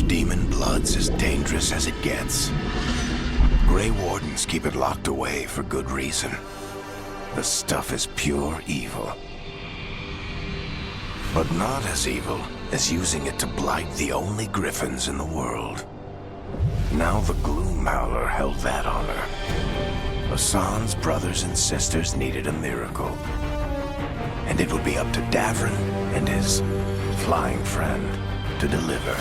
Demon blood's as dangerous as it gets. Grey Wardens keep it locked away for good reason. The stuff is pure evil. But not as evil as using it to blight the only griffins in the world. Now the Gloom Howler held that honor. Hassan's brothers and sisters needed a miracle. And it will be up to Davrin and his flying friend to deliver.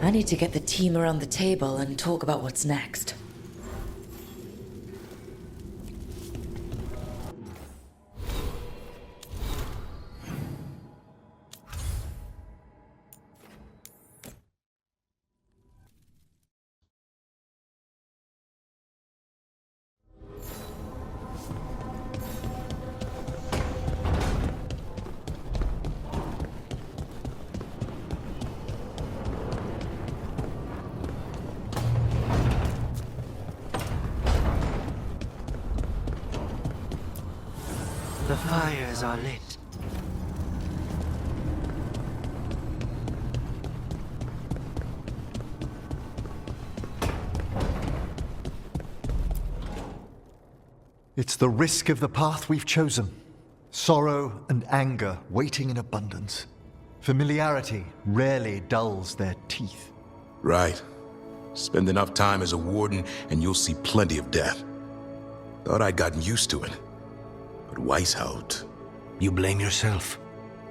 I need to get the team around the table and talk about what's next. The fires are lit. It's the risk of the path we've chosen. Sorrow and anger waiting in abundance. Familiarity rarely dulls their teeth. Right. Spend enough time as a warden and you'll see plenty of death. Thought I'd gotten used to it. But Weishaupt... You blame yourself.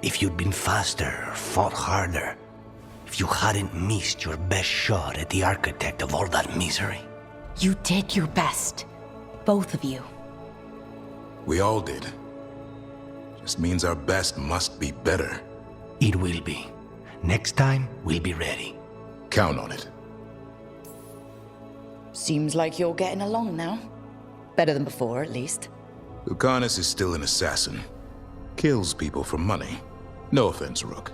If you'd been faster, fought harder. If you hadn't missed your best shot at the architect of all that misery. You did your best. Both of you. We all did. Just means our best must be better. It will be. Next time, we'll be ready. Count on it. Seems like you're getting along now. Better than before, at least. Lucanus is still an assassin. Kills people for money. No offense, Rook.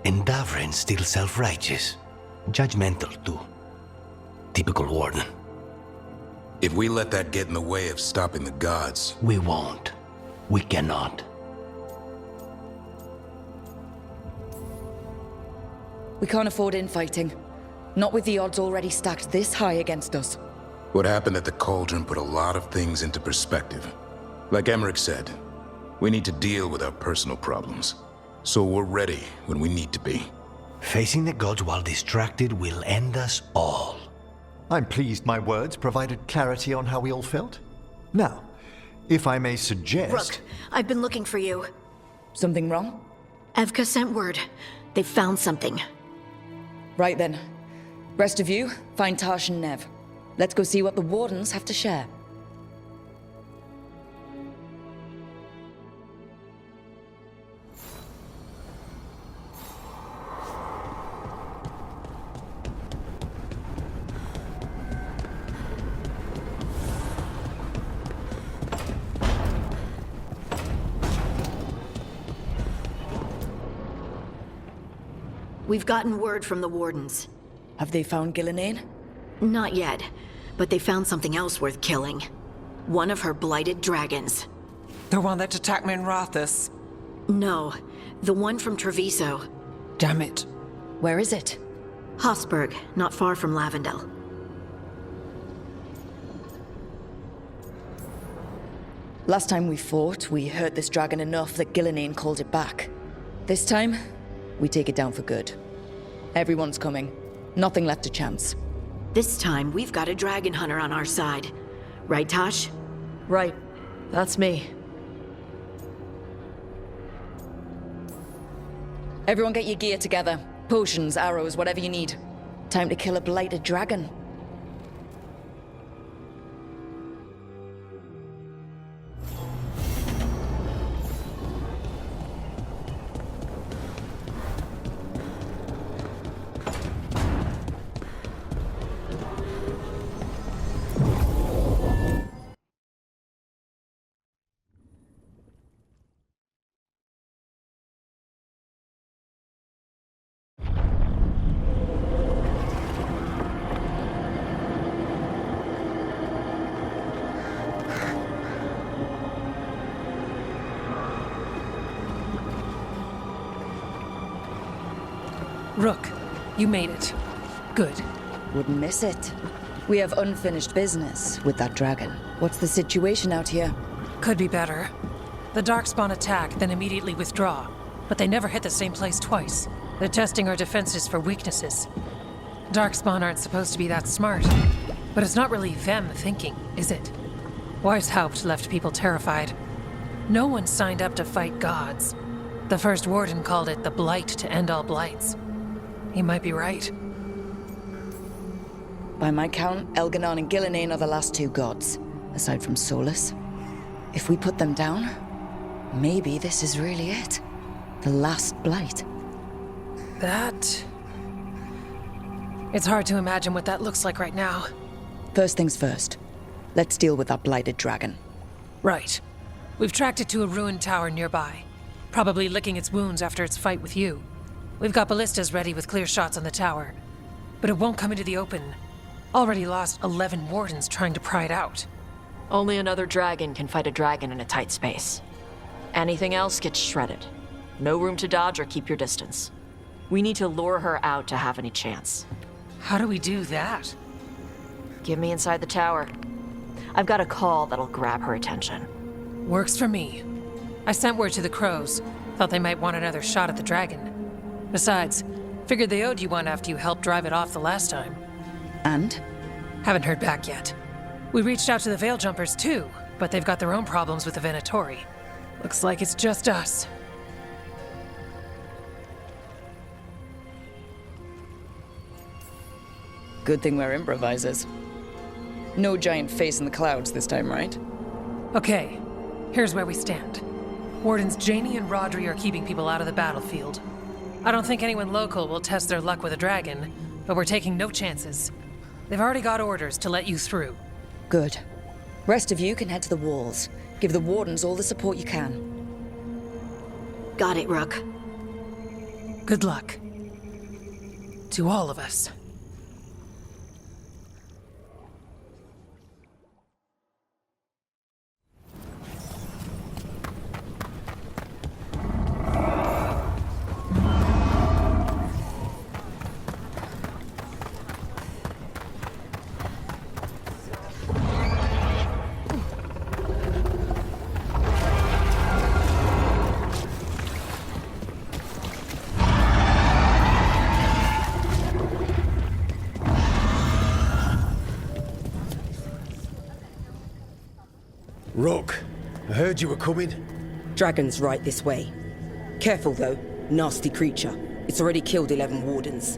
And Davrin's still self-righteous. Judgmental, too. Typical warden. If we let that get in the way of stopping the gods... We won't. We cannot. We can't afford infighting. Not with the odds already stacked this high against us. What happened at the Cauldron put a lot of things into perspective. Like Emmerich said, we need to deal with our personal problems. So we're ready when we need to be. Facing the gods while distracted will end us all. I'm pleased my words provided clarity on how we all felt. Now, if I may suggest... Rook, I've been looking for you. Something wrong? Evka sent word. They found something. Right then. Rest of you, find Tash and Nev. Let's go see what the Wardens have to share. We've gotten word from the Wardens. Have they found Gillenane? Not yet, but they found something else worth killing. One of her blighted dragons. The one that attacked me in Rathus. No, the one from Treviso. Damn it. Where is it? Hofsburg, not far from Lavendel. Last time we fought, we hurt this dragon enough that Gillenane called it back. This time, we take it down for good. Everyone's coming. Nothing left to chance. This time, we've got a dragon hunter on our side. Right, Tosh? Right. That's me. Everyone get your gear together. Potions, arrows, whatever you need. Time to kill a blighted dragon. Rook, you made it. Good. Wouldn't miss it. We have unfinished business with that dragon. What's the situation out here? Could be better. The Darkspawn attack, then immediately withdraw. But they never hit the same place twice. They're testing our defenses for weaknesses. Darkspawn aren't supposed to be that smart. But it's not really them thinking, is it? Weishaupt left people terrified. No one signed up to fight gods. The first warden called it the blight to end all blights. He might be right. By my count, Elganon and Gillenane are the last two gods, aside from Solus. If we put them down, maybe this is really it. The last blight. That... It's hard to imagine what that looks like right now. First things first. Let's deal with that blighted dragon. Right. We've tracked it to a ruined tower nearby. Probably licking its wounds after its fight with you. We've got ballistas ready with clear shots on the tower. But it won't come into the open. Already lost 11 wardens trying to pry it out. Only another dragon can fight a dragon in a tight space. Anything else gets shredded. No room to dodge or keep your distance. We need to lure her out to have any chance. How do we do that? Get me inside the tower. I've got a call that'll grab her attention. Works for me. I sent word to the crows. Thought they might want another shot at the dragon. Besides, figured they owed you one after you helped drive it off the last time. And? Haven't heard back yet. We reached out to the Veil Jumpers too, but they've got their own problems with the Venatori. Looks like it's just us. Good thing we're improvisers. No giant face in the clouds this time, right? Okay, here's where we stand. Wardens Janey and Rodri are keeping people out of the battlefield. I don't think anyone local will test their luck with a dragon, but we're taking no chances. They've already got orders to let you through. Good. Rest of you can head to the walls. Give the wardens all the support you can. Got it, Rook. Good luck. To all of us. Rook, I heard you were coming. Dragon's right this way. Careful though, nasty creature. It's already killed 11 wardens.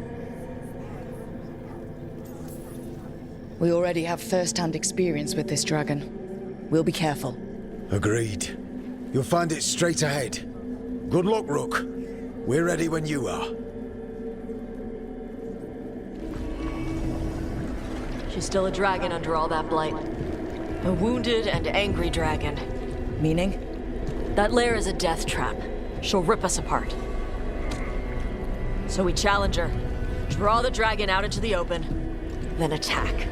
We already have first-hand experience with this dragon. We'll be careful. Agreed. You'll find it straight ahead. Good luck, Rook. We're ready when you are. She's still a dragon under all that blight. A wounded and angry dragon. Meaning? That lair is a death trap. She'll rip us apart. So we challenge her, draw the dragon out into the open, then attack.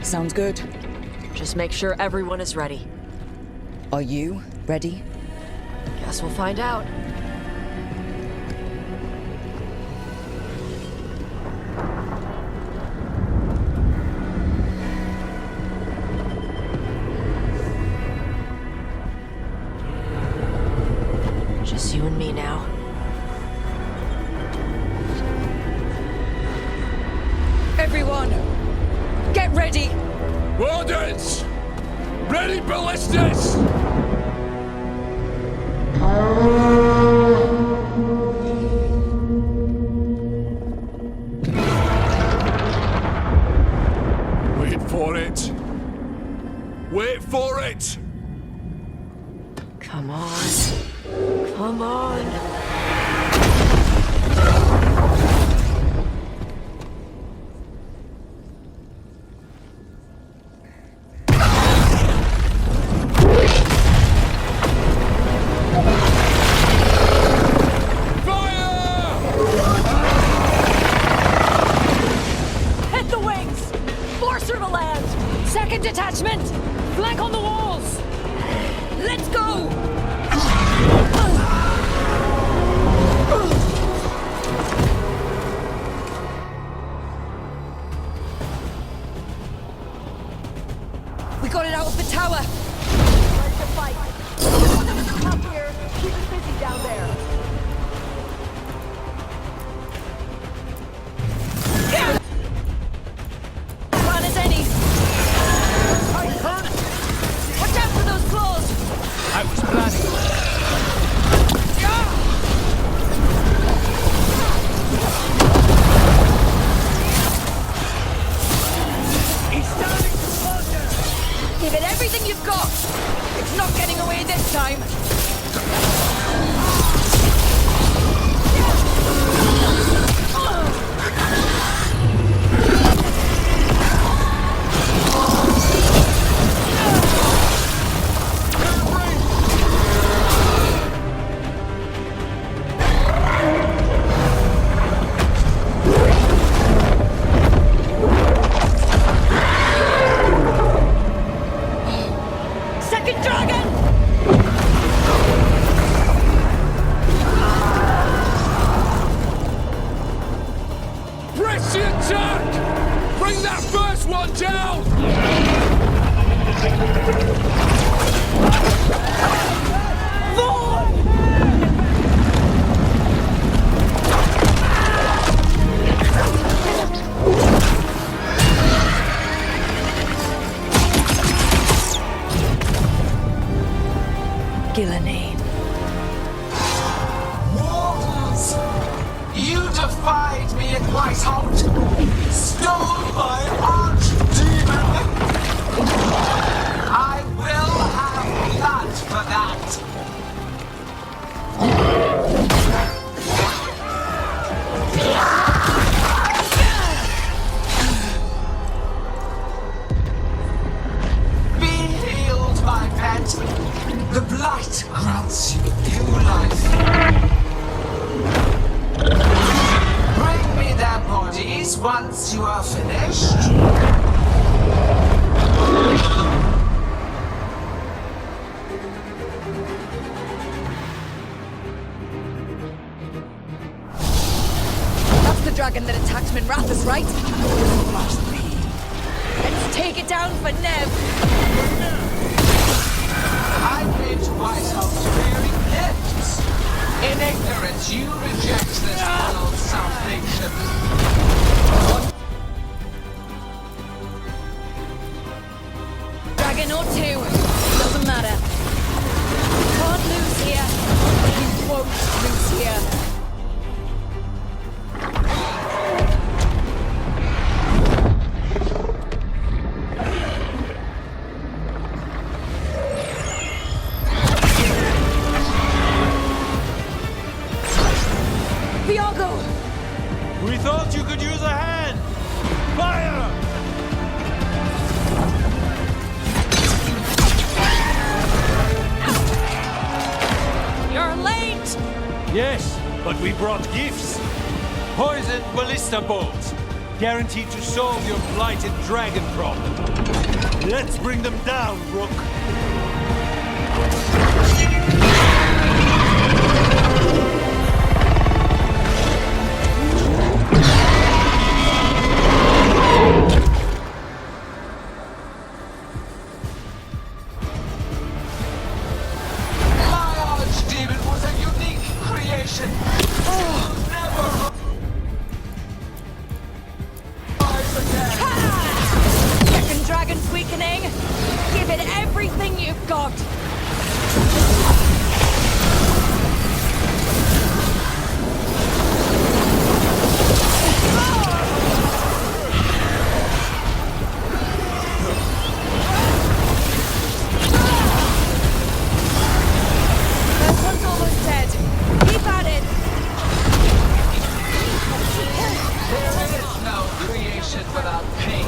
Sounds good. Just make sure everyone is ready. Are you ready? Guess we'll find out. Just you and me now. Everyone, get ready! Wardens! Ready ballistas! Wait for it! Wait for it! Come on. Come on. Hit the wings! Force her to land! Second detachment! Flank on the walls! Let's go! is. You defied me at Whitehout, stole my archdemon. I will have blood for that. Be healed, my pet. The blight grants you new life. Bring me their bodies once you are finished. That's the dragon that attacked Minrathous, right? Must be. Let's take it down for Nev. I came to Whitehouse bearing gifts. In ignorance, you reject this world's salvation. Dragon or two, doesn't matter. You can't lose here. You won't lose here. We thought you could use a hand! Fire! You're late! Yes, but we brought gifts. Poisoned ballista bolts. Guaranteed to solve your blighted dragon problem. Let's bring them down, Rook. Dragon's weakening. Give it everything you've got. This one's almost dead. Keep at it. There is no creation without pain,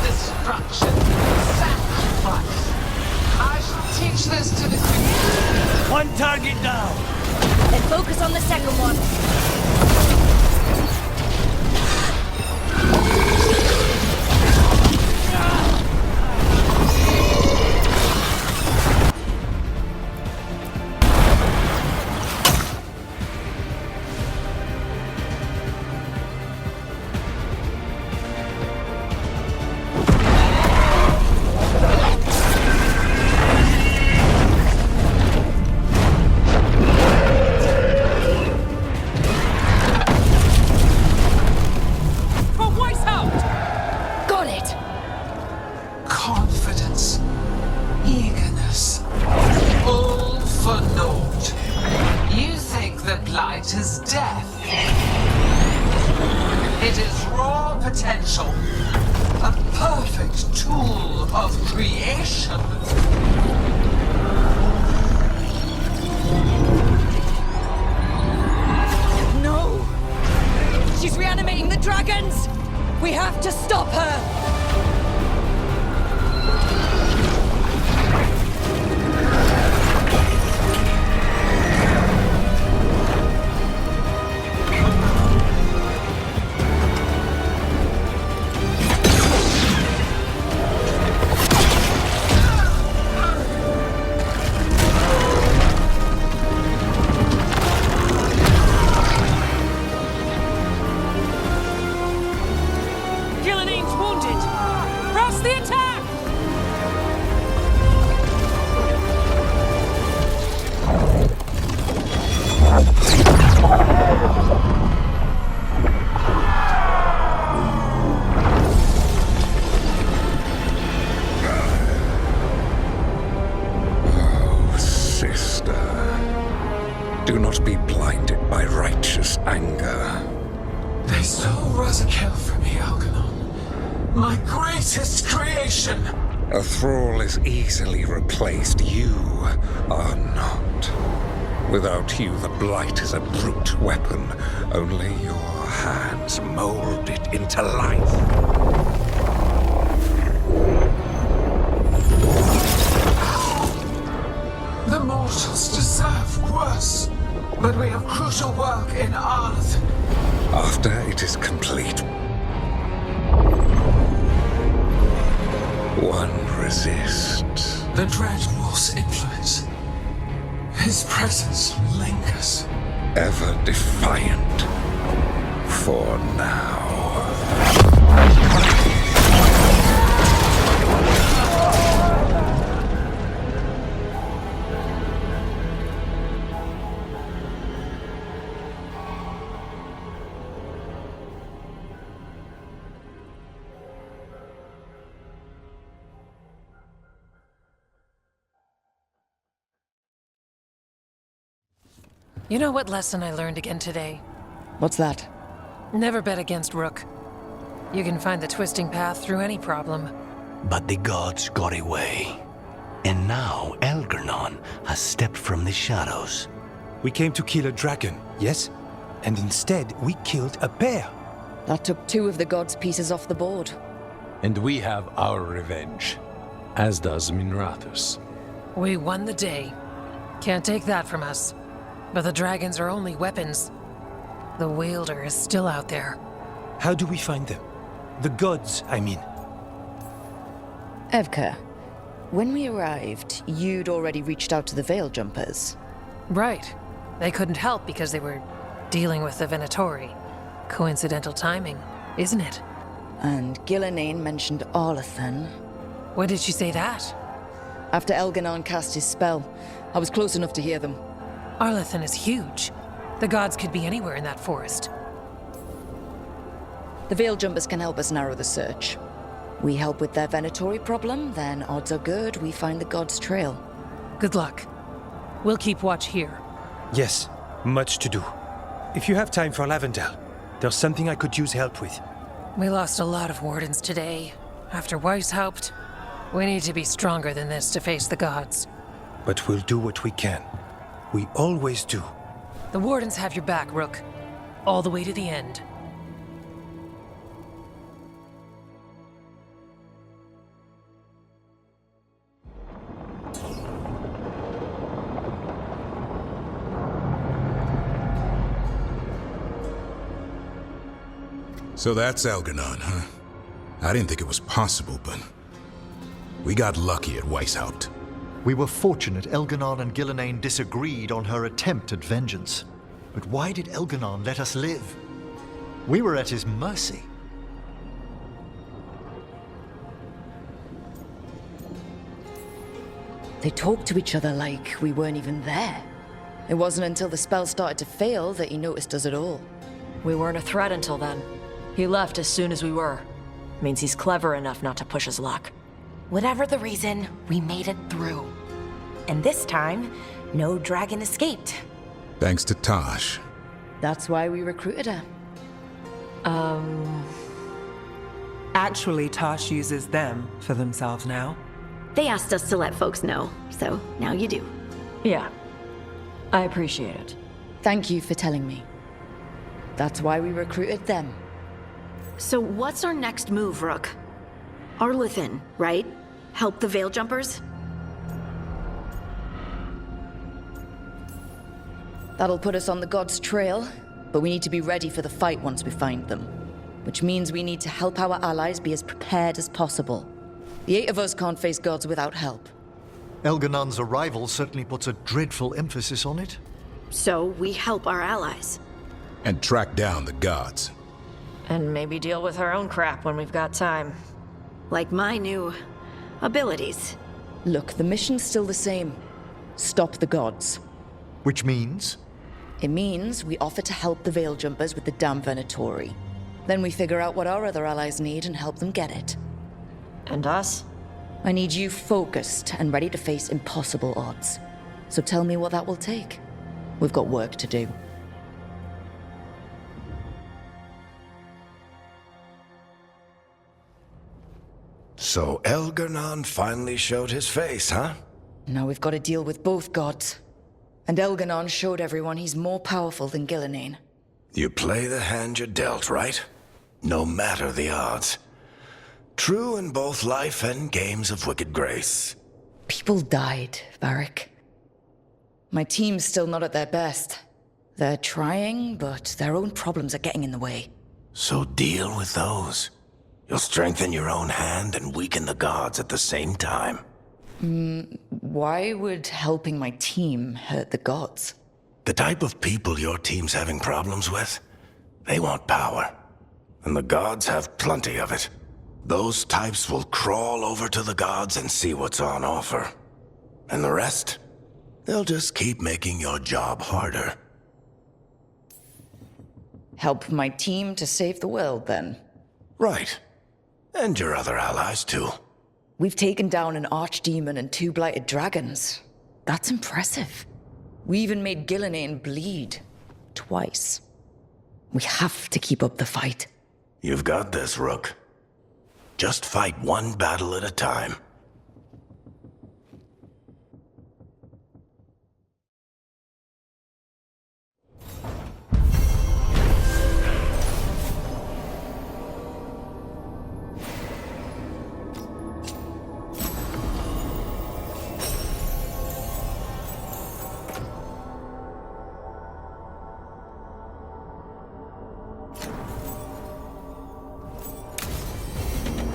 destruction, sacrifice. I shall teach this to the creation. One target down. Then focus on the second one. Do not be blinded by righteous anger. They stole Razakel from me, Algernon. My greatest creation! A thrall is easily replaced. You are not. Without you, the Blight is a brute weapon. Only your hands mold it into life. The mortals deserve worse, but we have crucial work in Arlathan. After it is complete, one resists. The Dread Wolf's influence. His presence lingers. Ever defiant. For now. You know what lesson I learned again today? What's that? Never bet against Rook. You can find the twisting path through any problem. But the gods got away. And now Algernon has stepped from the shadows. We came to kill a dragon, yes? And instead, we killed a bear. That took 2 of the gods' pieces off the board. And we have our revenge, as does Minrathous. We won the day. Can't take that from us. But the dragons are only weapons. The wielder is still out there. How do we find them? The gods, I mean. Evka, when we arrived, you'd already reached out to the Veil Jumpers. Right. They couldn't help because they were dealing with the Venatori. Coincidental timing, isn't it? And Gillenane mentioned Arlathan. When did she say that? After Elganon cast his spell. I was close enough to hear them. Arlathan is huge. The gods could be anywhere in that forest. The Veil Jumpers can help us narrow the search. We help with their Venatori problem, then odds are good we find the gods' trail. Good luck. We'll keep watch here. Yes, much to do. If you have time for Lavendel, there's something I could use help with. We lost a lot of wardens today. After Weishaupt, we need to be stronger than this to face the gods. But we'll do what we can. We always do. The wardens have your back, Rook. All the way to the end. So that's Algernon, huh? I didn't think it was possible, but we got lucky at Weishaupt. We were fortunate Elganon and Gillenane disagreed on her attempt at vengeance. But why did Elganon let us live? We were at his mercy. They talked to each other like we weren't even there. It wasn't until the spell started to fail that he noticed us at all. We weren't a threat until then. He left as soon as we were. Means he's clever enough not to push his luck. Whatever the reason, we made it through. And this time, no dragon escaped. Thanks to Tosh. That's why we recruited her. Actually, Tosh uses them for themselves now. They asked us to let folks know, so now you do. Yeah. I appreciate it. Thank you for telling me. That's why we recruited them. So what's our next move, Rook? Arlathan, right? Help the Veil Jumpers? That'll put us on the gods' trail, but we need to be ready for the fight once we find them. Which means we need to help our allies be as prepared as possible. The 8 of us can't face gods without help. Elganon's arrival certainly puts a dreadful emphasis on it. So we help our allies. And track down the gods. And maybe deal with our own crap when we've got time. Like my new abilities. Look, the mission's still the same. Stop the gods. Which means? It means we offer to help the Veil Jumpers with the damn Venatori. Then we figure out what our other allies need and help them get it. And us? I need you focused and ready to face impossible odds. So tell me what that will take. We've got work to do. So Elgar'nan finally showed his face, huh? Now we've got to deal with both gods. And Elgar'nan showed everyone he's more powerful than Gillenane. You play the hand you're dealt, right? No matter the odds. True in both life and games of wicked grace. People died, Varric. My team's still not at their best. They're trying, but their own problems are getting in the way. So deal with those. You'll strengthen your own hand and weaken the gods at the same time. Why would helping my team hurt the gods? The type of people your team's having problems with, they want power. And the gods have plenty of it. Those types will crawl over to the gods and see what's on offer. And the rest? They'll just keep making your job harder. Help my team to save the world, then? Right. And your other allies, too. We've taken down an archdemon and 2 blighted dragons. That's impressive. We even made Gillenane bleed. Twice. We have to keep up the fight. You've got this, Rook. Just fight one battle at a time.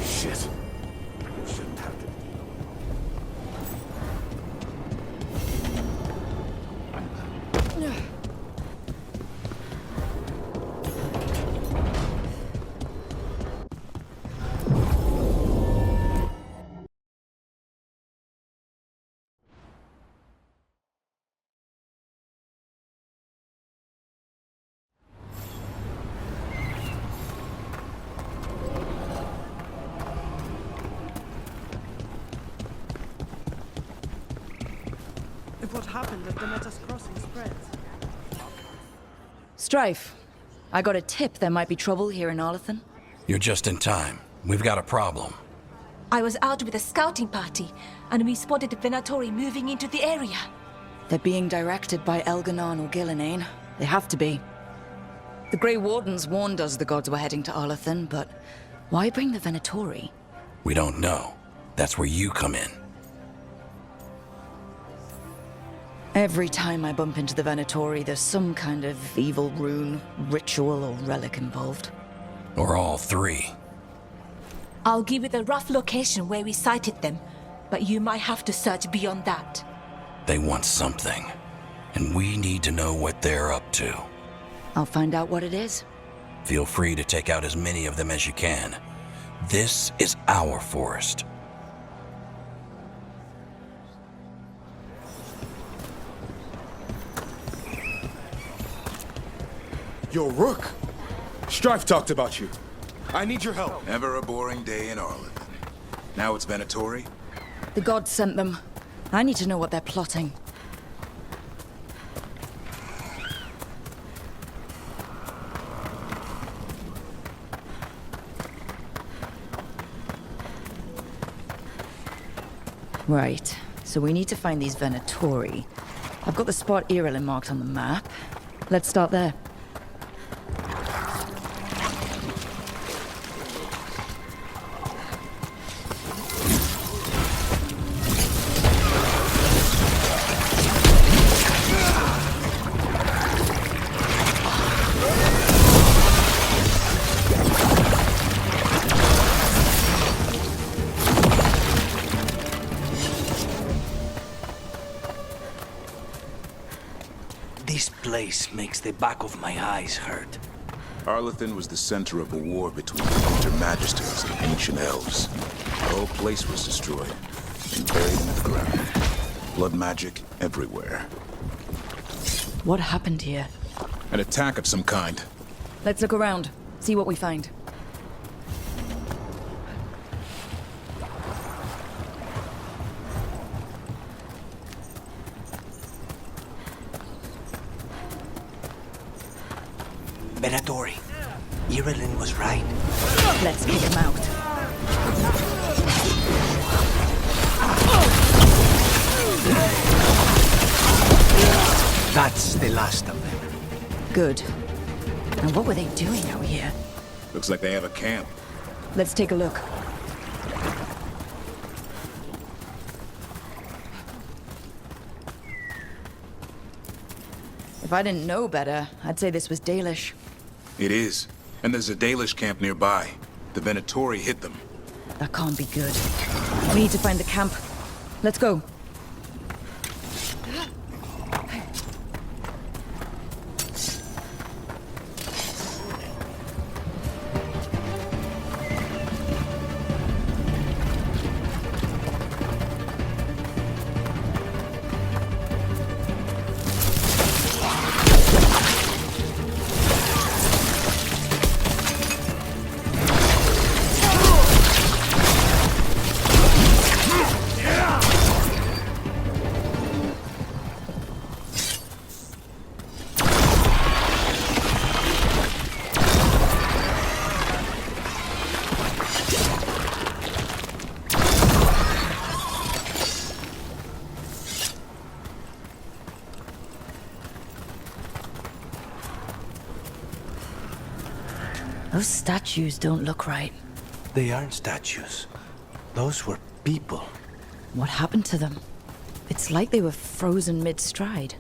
Shit. Shouldn't have to. If what happened at the Metas Crossing spreads. Strife, I got a tip there might be trouble here in Arlethan. You're just in time. We've got a problem. I was out with a scouting party, and we spotted the Venatori moving into the area. They're being directed by Elgar'nan or Gillenane. They have to be. The Grey Wardens warned us the gods were heading to Arlethan, but why bring the Venatori? We don't know. That's where you come in. Every time I bump into the Venatori, there's some kind of evil rune, ritual, or relic involved. Or all three. I'll give you the rough location where we sighted them, but you might have to search beyond that. They want something, and we need to know what they're up to. I'll find out what it is. Feel free to take out as many of them as you can. This is our forest. Yo, Rook! Strife talked about you. I need your help. Never a boring day in Arlethan. Now it's Venatori? The gods sent them. I need to know what they're plotting. Right, so we need to find these Venatori. I've got the spot Irelin marked on the map. Let's start there. This place makes the back of my eyes hurt. Arlethan was the center of a war between the Winter Magisters and ancient elves. The whole place was destroyed and buried in the ground. Blood magic everywhere. What happened here? An attack of some kind. Let's look around, see what we find. Benatori, Irilin was right. Let's kick him out. That's the last of them. Good. And what were they doing out here? Looks like they have a camp. Let's take a look. If I didn't know better, I'd say this was Dalish. It is. And there's a Dalish camp nearby. The Venatori hit them. That can't be good. We need to find the camp. Let's go. Those statues don't look right. They aren't statues. Those were people. What happened to them? It's like they were frozen mid-stride.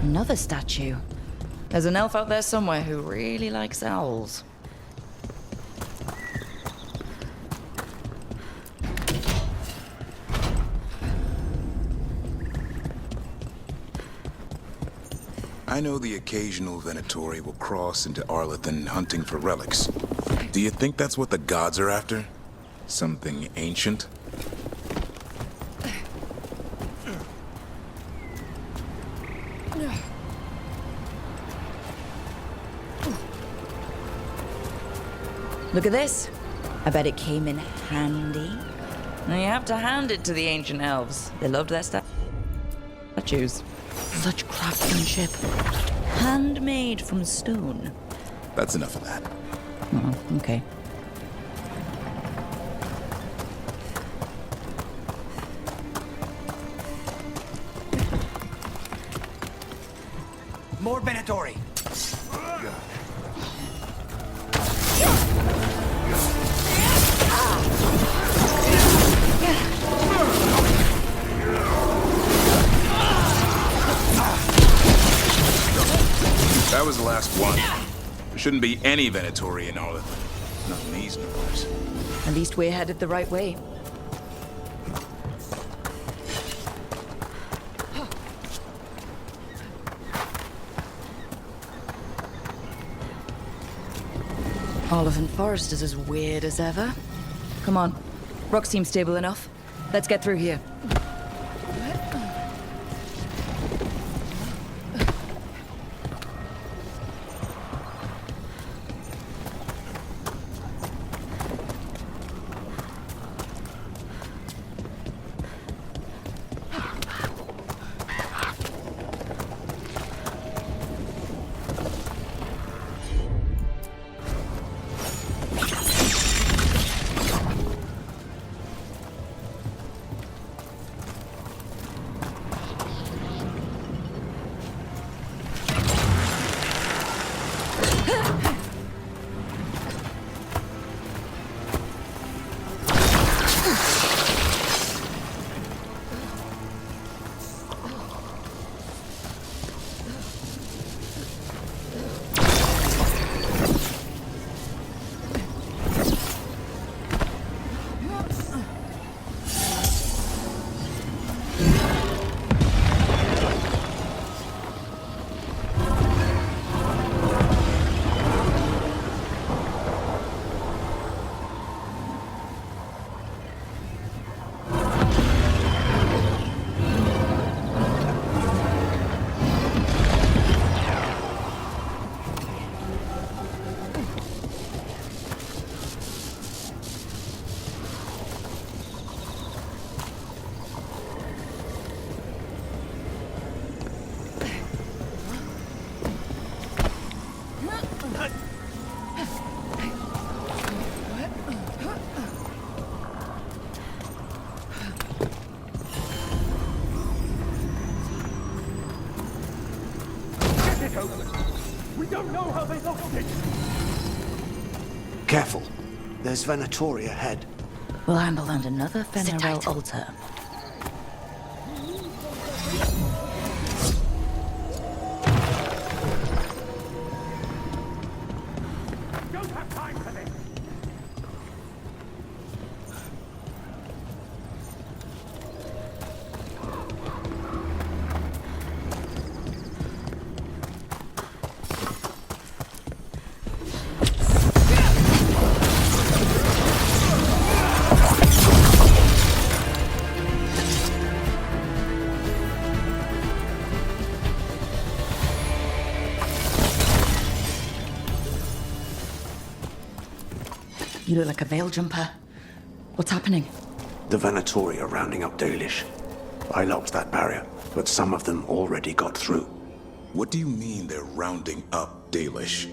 Another statue. There's an elf out there somewhere who really likes owls. I know the occasional Venatori will cross into Arlithan hunting for relics. Do you think that's what the gods are after? Something ancient? Look at this. I bet it came in handy. Now you have to hand it to the ancient elves. They loved their statues. Such craftsmanship. Handmade from stone. That's enough of that. Oh, okay. More Benatori. That was the last one. There shouldn't be any Venatori in Arlithan. Not in these numbers. At least we're headed the right way. Arlithan Forest is as weird as ever. Come on. Rock seems stable enough. Let's get through here. don't know how they lost it! Careful. There's Venatori ahead. We'll handle and another Venerable altar. Don't have time for this! You look like a veil jumper. What's happening? The Venatori are rounding up Dalish. I locked that barrier, but some of them already got through. What do you mean they're rounding up Dalish?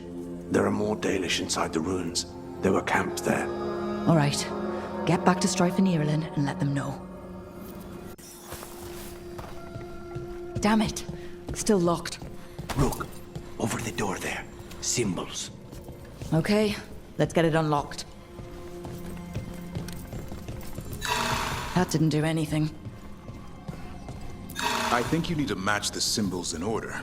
There are more Dalish inside the ruins. They were camped there. All right. Get back to Strife and Irulan and let them know. Damn it. Still locked. Rook, over the door there. Symbols. Okay, let's get it unlocked. That didn't do anything. I think you need to match the symbols in order.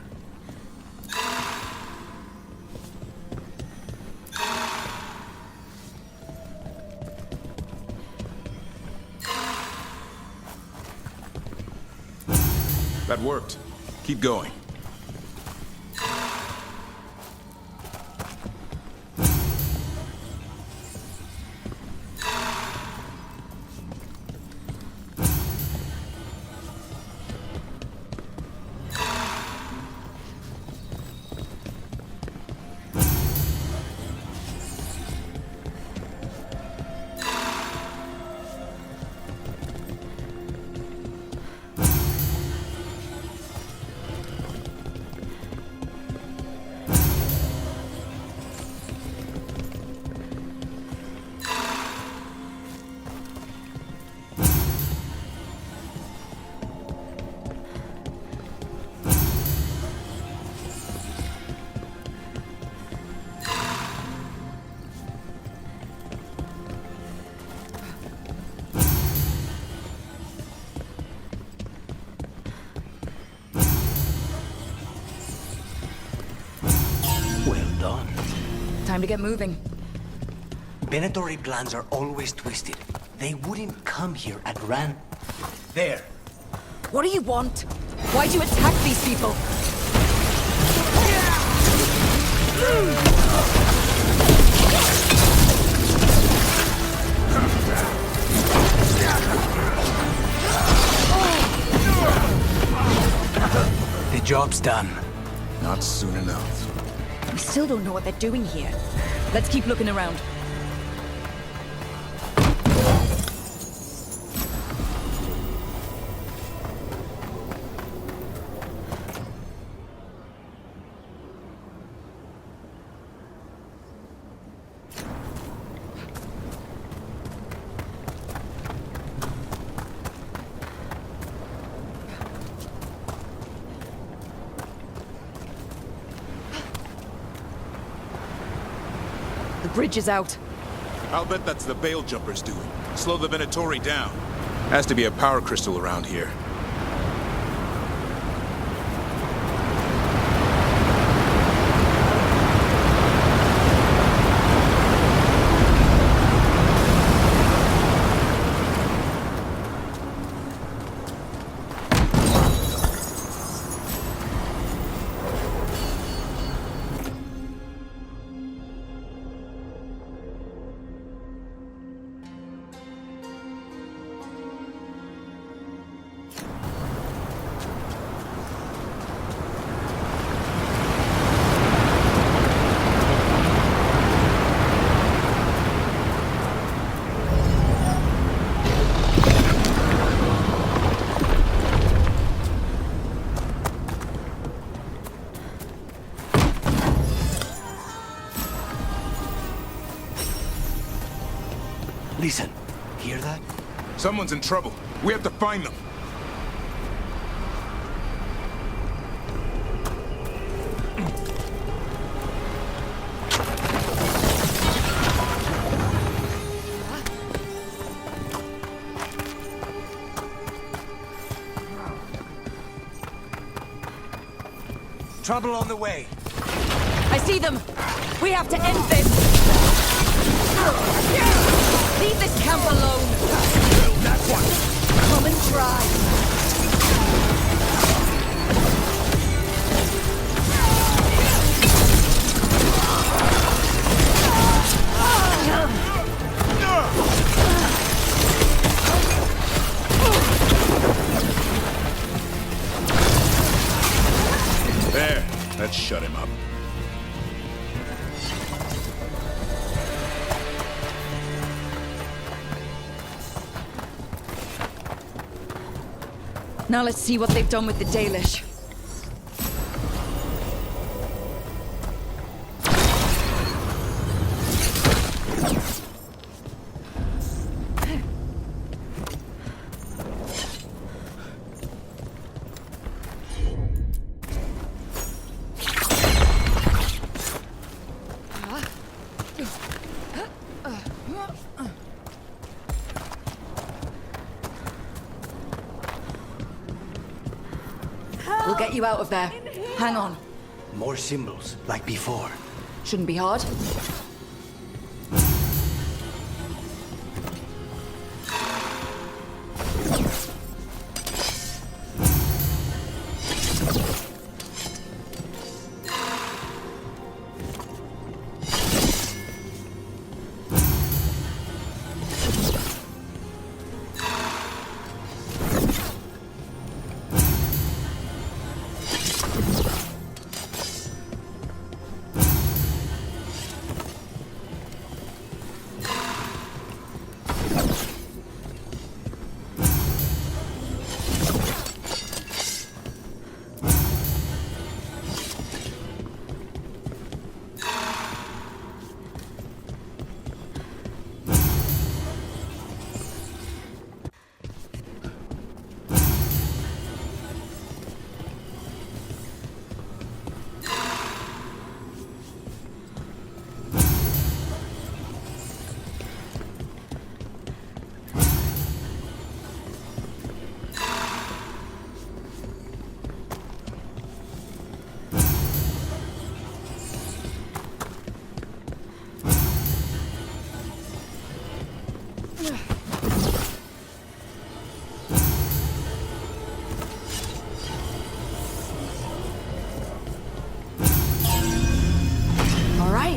That worked. Keep going. Time to get moving. Venatori plans are always twisted. They wouldn't come here at random. There. What do you want? Why do you attack these people? The job's done. Not soon enough. We still don't know what they're doing here. Let's keep looking around. The bridge is out. I'll bet that's the Veil Jumpers doing. Slow the Venatori down. Has to be a power crystal around here. Listen, hear that? Someone's in trouble. We have to find them. Trouble on the way. I see them! We have to end this! Leave this camp alone! That one! Come and try! There, let's shut him up. Now let's see what they've done with the Dalish. We'll get you out of there. Hang on. More symbols, like before. Shouldn't be hard.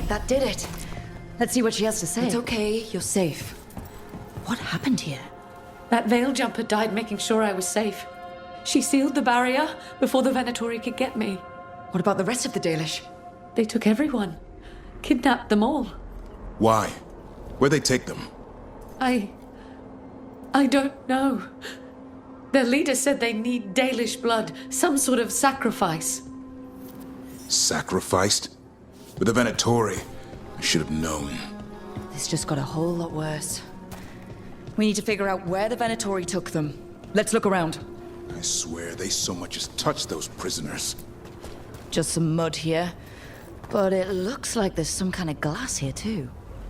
That did it. Let's see what she has to say. It's okay, you're safe. What happened here? That veil jumper died making sure I was safe. She sealed the barrier before the Venatori could get me. What about the rest of the Dalish? They took everyone. Kidnapped them all. Why? Where'd they take them? I don't know. Their leader said they need Dalish blood, some sort of sacrifice. Sacrificed? With the Venatori, I should have known. This just got a whole lot worse. We need to figure out where the Venatori took them. Let's look around. I swear they so much as touched those prisoners. Just some mud here. But it looks like there's some kind of glass here too.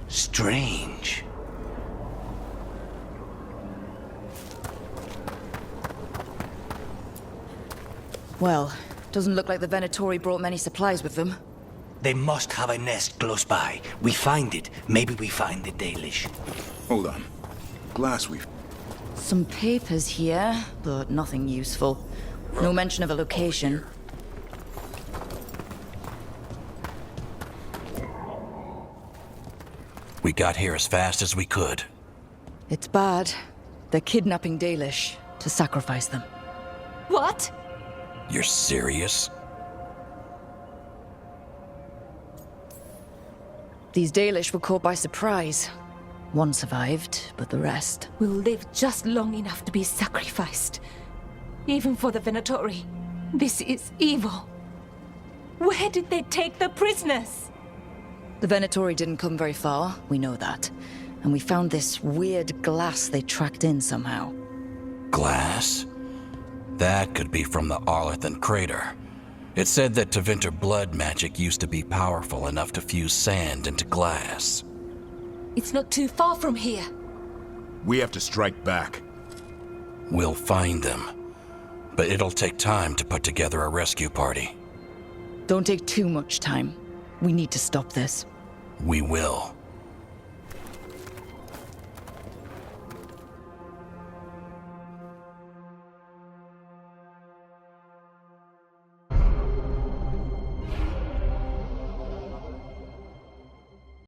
Strange. Well, doesn't look like the Venatori brought many supplies with them. They must have a nest close by. We find it. Maybe we find the Dalish. Hold on. Glass we've... Some papers here, but nothing useful. No mention of a location. We got here as fast as we could. It's bad. They're kidnapping Dalish to sacrifice them. What? You're serious? These Dalish were caught by surprise. One survived, but the rest... will live just long enough to be sacrificed. Even for the Venatori. This is evil. Where did they take the prisoners? The Venatori didn't come very far, we know that. And we found this weird glass they tracked in somehow. Glass? That could be from the Arlethan crater. It said that Tevinter blood magic used to be powerful enough to fuse sand into glass. It's not too far from here. We have to strike back. We'll find them. But it'll take time to put together a rescue party. Don't take too much time. We need to stop this. We will.